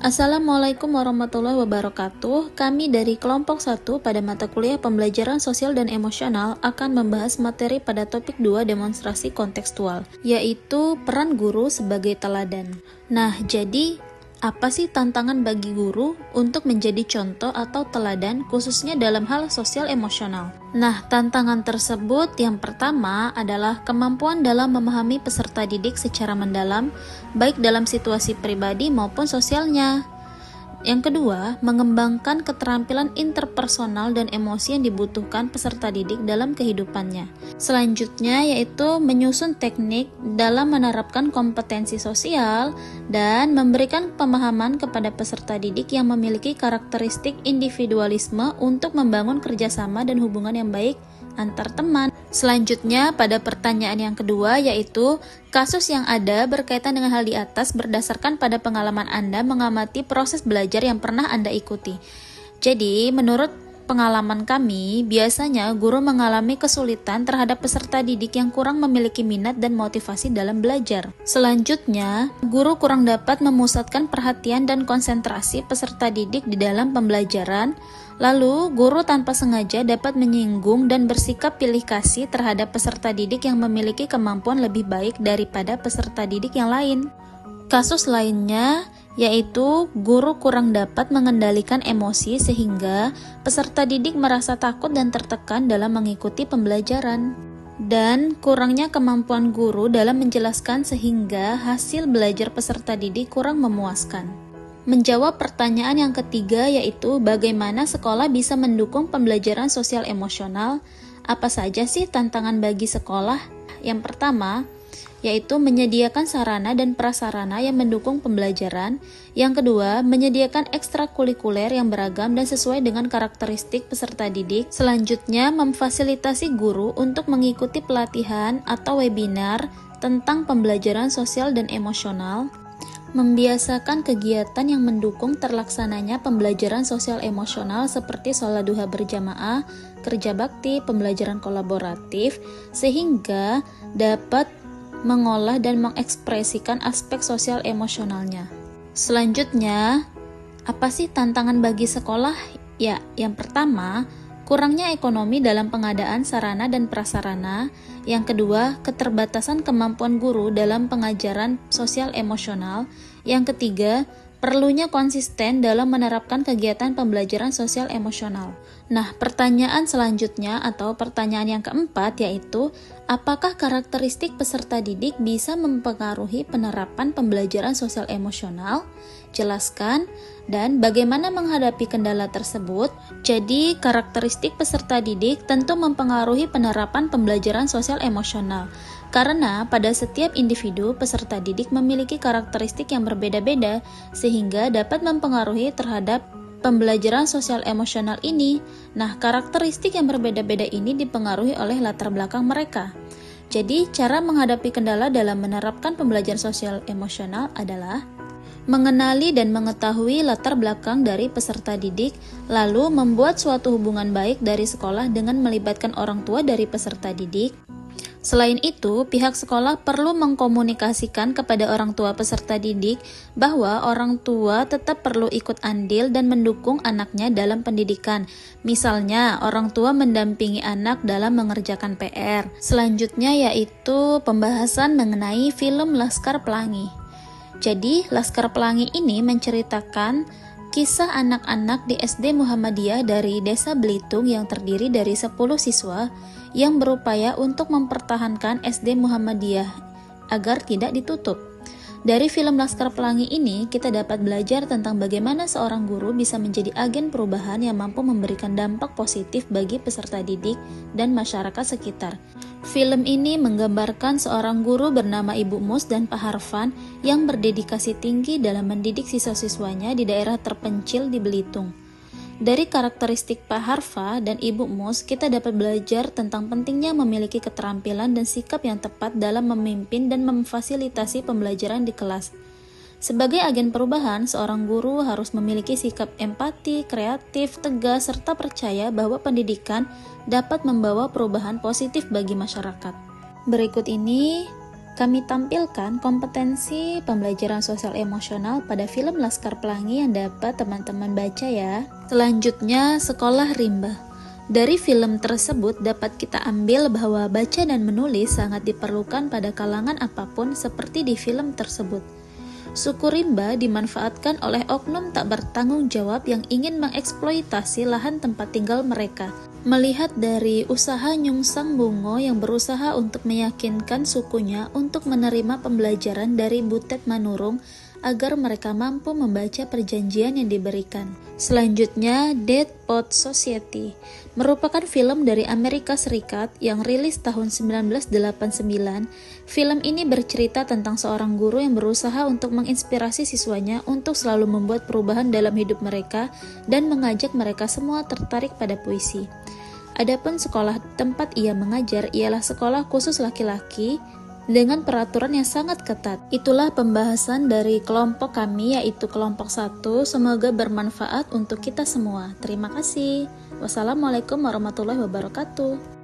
Assalamualaikum warahmatullahi wabarakatuh. Kami dari kelompok 1 pada mata kuliah pembelajaran sosial dan emosional akan membahas materi pada topik 2 demonstrasi kontekstual, yaitu peran guru sebagai teladan. Nah, jadi apa sih tantangan bagi guru untuk menjadi contoh atau teladan khususnya dalam hal sosial emosional? Nah, tantangan tersebut yang pertama adalah kemampuan dalam memahami peserta didik secara mendalam, baik dalam situasi pribadi maupun sosialnya. Yang kedua, mengembangkan keterampilan interpersonal dan emosi yang dibutuhkan peserta didik dalam kehidupannya. Selanjutnya yaitu menyusun teknik dalam menerapkan kompetensi sosial dan memberikan pemahaman kepada peserta didik yang memiliki karakteristik individualisme untuk membangun kerjasama dan hubungan yang baik antar teman. Selanjutnya pada pertanyaan yang kedua yaitu kasus yang ada berkaitan dengan hal di atas berdasarkan pada pengalaman Anda mengamati proses belajar yang pernah Anda ikuti. Jadi menurut pengalaman kami, biasanya guru mengalami kesulitan terhadap peserta didik yang kurang memiliki minat dan motivasi dalam belajar. Selanjutnya, guru kurang dapat memusatkan perhatian dan konsentrasi peserta didik di dalam pembelajaran. Lalu, guru tanpa sengaja dapat menyinggung dan bersikap pilih kasih terhadap peserta didik yang memiliki kemampuan lebih baik daripada peserta didik yang lain. Kasus lainnya yaitu guru kurang dapat mengendalikan emosi sehingga peserta didik merasa takut dan tertekan dalam mengikuti pembelajaran. Dan kurangnya kemampuan guru dalam menjelaskan sehingga hasil belajar peserta didik kurang memuaskan. Menjawab pertanyaan yang ketiga yaitu bagaimana sekolah bisa mendukung pembelajaran sosial emosional. Apa saja sih tantangan bagi sekolah? Yang pertama, yaitu menyediakan sarana dan prasarana yang mendukung pembelajaran. Yang kedua, menyediakan ekstrakurikuler yang beragam dan sesuai dengan karakteristik peserta didik. Selanjutnya, memfasilitasi guru untuk mengikuti pelatihan atau webinar tentang pembelajaran sosial dan emosional. Membiasakan kegiatan yang mendukung terlaksananya pembelajaran sosial emosional seperti sholat duha berjamaah, kerja bakti, pembelajaran kolaboratif, sehingga dapat mengolah dan mengekspresikan aspek sosial emosionalnya. Selanjutnya, apa sih tantangan bagi sekolah? Ya, yang pertama, kurangnya ekonomi dalam pengadaan sarana dan prasarana. Yang kedua, keterbatasan kemampuan guru dalam pengajaran sosial emosional. Yang ketiga, perlunya konsisten dalam menerapkan kegiatan pembelajaran sosial emosional. Nah, pertanyaan selanjutnya atau pertanyaan yang keempat yaitu, apakah karakteristik peserta didik bisa mempengaruhi penerapan pembelajaran sosial emosional? Jelaskan, dan bagaimana menghadapi kendala tersebut. Jadi, karakteristik peserta didik tentu mempengaruhi penerapan pembelajaran sosial emosional. Karena pada setiap individu, peserta didik memiliki karakteristik yang berbeda-beda, sehingga dapat mempengaruhi terhadap pembelajaran sosial emosional ini. Nah, karakteristik yang berbeda-beda ini dipengaruhi oleh latar belakang mereka. Jadi, cara menghadapi kendala dalam menerapkan pembelajaran sosial emosional adalah mengenali dan mengetahui latar belakang dari peserta didik, lalu membuat suatu hubungan baik dari sekolah dengan melibatkan orang tua dari peserta didik. Selain itu, pihak sekolah perlu mengkomunikasikan kepada orang tua peserta didik bahwa orang tua tetap perlu ikut andil dan mendukung anaknya dalam pendidikan. Misalnya, orang tua mendampingi anak dalam mengerjakan PR. Selanjutnya yaitu pembahasan mengenai film Laskar Pelangi. Jadi, Laskar Pelangi ini menceritakan kisah anak-anak di SD Muhammadiyah dari Desa Belitung yang terdiri dari 10 siswa yang berupaya untuk mempertahankan SD Muhammadiyah agar tidak ditutup. Dari film Laskar Pelangi ini, kita dapat belajar tentang bagaimana seorang guru bisa menjadi agen perubahan yang mampu memberikan dampak positif bagi peserta didik dan masyarakat sekitar. Film ini menggambarkan seorang guru bernama Ibu Mus dan Pak Harfan yang berdedikasi tinggi dalam mendidik siswa-siswanya di daerah terpencil di Belitung. Dari karakteristik Pak Harfa dan Ibu Mus, kita dapat belajar tentang pentingnya memiliki keterampilan dan sikap yang tepat dalam memimpin dan memfasilitasi pembelajaran di kelas. Sebagai agen perubahan, seorang guru harus memiliki sikap empati, kreatif, tegas, serta percaya bahwa pendidikan dapat membawa perubahan positif bagi masyarakat. Berikut ini Kami tampilkan kompetensi pembelajaran sosial emosional pada film Laskar Pelangi yang dapat teman-teman baca ya. Selanjutnya, Sekolah Rimba. Dari film tersebut dapat kita ambil bahwa baca dan menulis sangat diperlukan pada kalangan apapun seperti di film tersebut. Suku rimba dimanfaatkan oleh oknum tak bertanggung jawab yang ingin mengeksploitasi lahan tempat tinggal mereka. Melihat dari usaha Nyungsang Bungo yang berusaha untuk meyakinkan sukunya untuk menerima pembelajaran dari Butet Manurung agar mereka mampu membaca perjanjian yang diberikan. Selanjutnya, Dead Poet Society merupakan film dari Amerika Serikat yang rilis tahun 1989. Film ini bercerita tentang seorang guru yang berusaha untuk menginspirasi siswanya untuk selalu membuat perubahan dalam hidup mereka dan mengajak mereka semua tertarik pada puisi. Adapun sekolah tempat ia mengajar ialah sekolah khusus laki-laki dengan peraturan yang sangat ketat. Itulah pembahasan dari kelompok kami, yaitu kelompok 1. Semoga bermanfaat untuk kita semua. Terima kasih. Wassalamualaikum warahmatullahi wabarakatuh.